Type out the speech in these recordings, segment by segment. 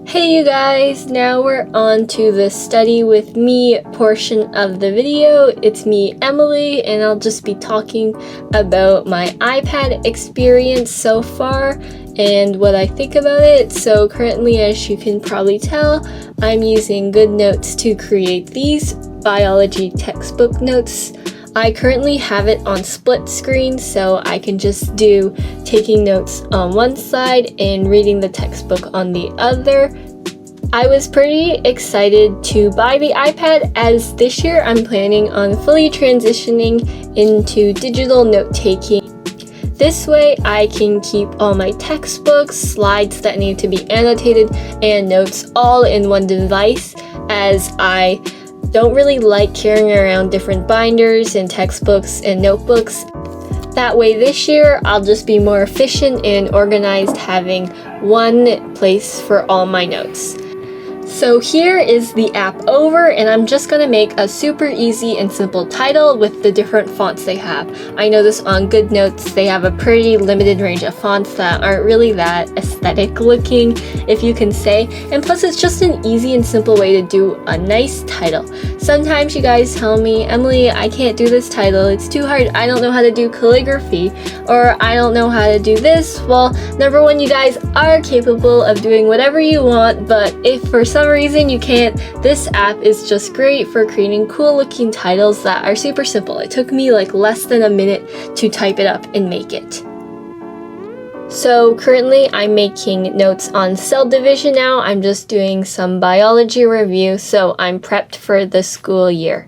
Hey you guys, now we're on to the study with me portion of the video. It's me, Emily, and I'll just be talking about my iPad experience so far and what I think about it. So currently, as you can probably tell, I'm using GoodNotes to create these biology textbook notes. I currently have it on split screen, so I can just do taking notes on one side and reading the textbook on the other. I was pretty excited to buy the iPad as this year I'm planning on fully transitioning into digital note-taking. This way I can keep all my textbooks, slides that need to be annotated, and notes all in one device, as I don't really like carrying around different binders and textbooks and notebooks. That way this year I'll just be more efficient and organized having one place for all my notes. So here is the app over, and I'm just going to make a super easy and simple title with the different fonts they have. I noticed on GoodNotes they have a pretty limited range of fonts that aren't really that aesthetic looking, if you can say, and plus it's just an easy and simple way to do a nice title. Sometimes you guys tell me, Emily, I can't do this title, it's too hard, I don't know how to do calligraphy, or I don't know how to do this. Well, number one, you guys are capable of doing whatever you want, but if for some reason you can't, this app is just great for creating cool looking titles that are super simple. It took me like less than a minute to type it up and make it. So currently I'm making notes on cell division now. I'm just doing some biology review, so I'm prepped for the school year.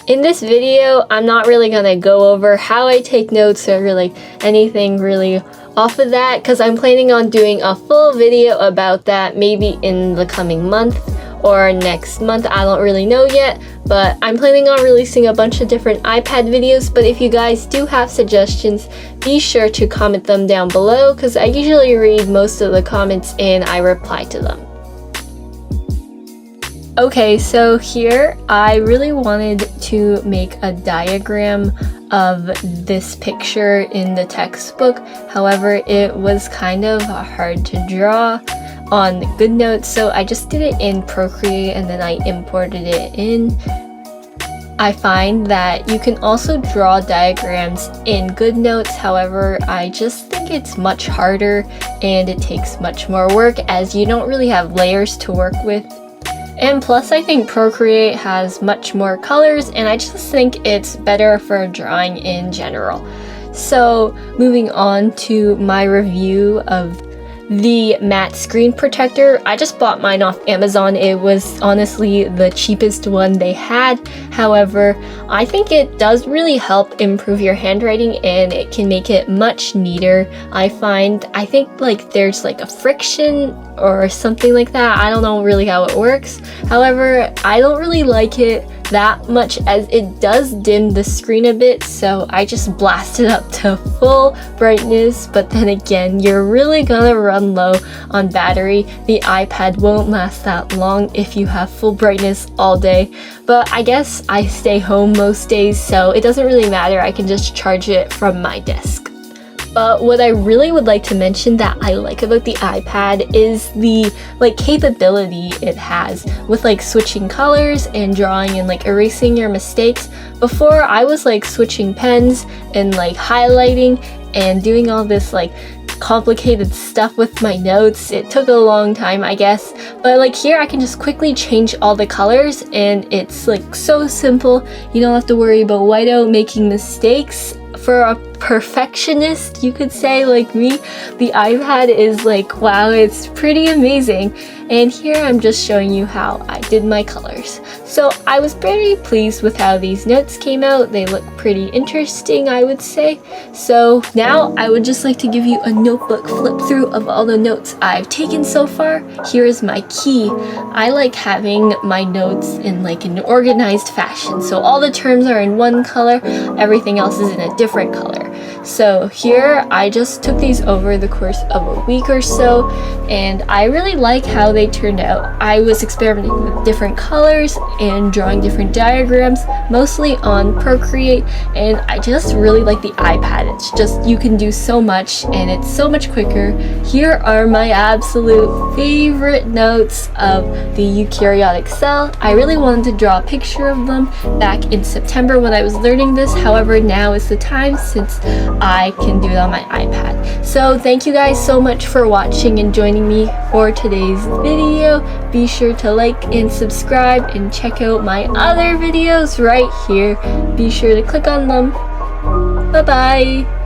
In this video, I'm not really gonna go over how I take notes or really anything really off of that, because I'm planning on doing a full video about that maybe in the coming month or next month. I don't really know yet, but I'm planning on releasing a bunch of different iPad videos. But if you guys do have suggestions, be sure to comment them down below, because I usually read most of the comments and I reply to them. Okay, so here I really wanted to make a diagram of this picture in the textbook. However, it was kind of hard to draw on GoodNotes, so I just did it in Procreate and then I imported it in. I find that you can also draw diagrams in GoodNotes, however, I just think it's much harder and it takes much more work as you don't really have layers to work with. And plus, I think Procreate has much more colors, and I just think it's better for drawing in general. So, moving on to my review of the matte screen protector. I just bought mine off Amazon. It was honestly the cheapest one they had. However, I think it does really help improve your handwriting and it can make it much neater. I think like there's like a friction or something like that. I don't know really how it works. However, I don't really like it that much as it does dim the screen a bit, so I just blast it up to full brightness. But then again, you're really gonna run low on battery. The iPad won't last that long if you have full brightness all day, but I guess I stay home most days, so it doesn't really matter. I can just charge it from my desk. But what I really would like to mention that I like about the iPad is the capability it has with switching colors and drawing and erasing your mistakes. Before, I was switching pens and highlighting and doing all this complicated stuff with my notes. It took a long time, I guess, but here I can just quickly change all the colors and it's so simple. You don't have to worry about whiteout, making mistakes. For a perfectionist, you could say, like me, the iPad is wow, it's pretty amazing. And here I'm just showing you how I did my colors. So I was very pleased with how these notes came out. They look pretty interesting, I would say. So now I would just like to give you a notebook flip through of all the notes I've taken so far. Here is my key. I like having my notes in an organized fashion. So all the terms are in one color, everything else is in a different color. So here I just took these over the course of a week or so, and I really like how they turned out. I was experimenting with different colors and drawing different diagrams, mostly on Procreate, and I just really like the iPad. It's just, you can do so much and it's so much quicker. Here are my absolute favorite notes of the eukaryotic cell. I really wanted to draw a picture of them back in September when I was learning this. However, now is the time since I can do it on my iPad. So thank you guys so much for watching and joining me for today's video. Be sure to like and subscribe and check out my other videos right here. Be sure to click on them. Bye bye.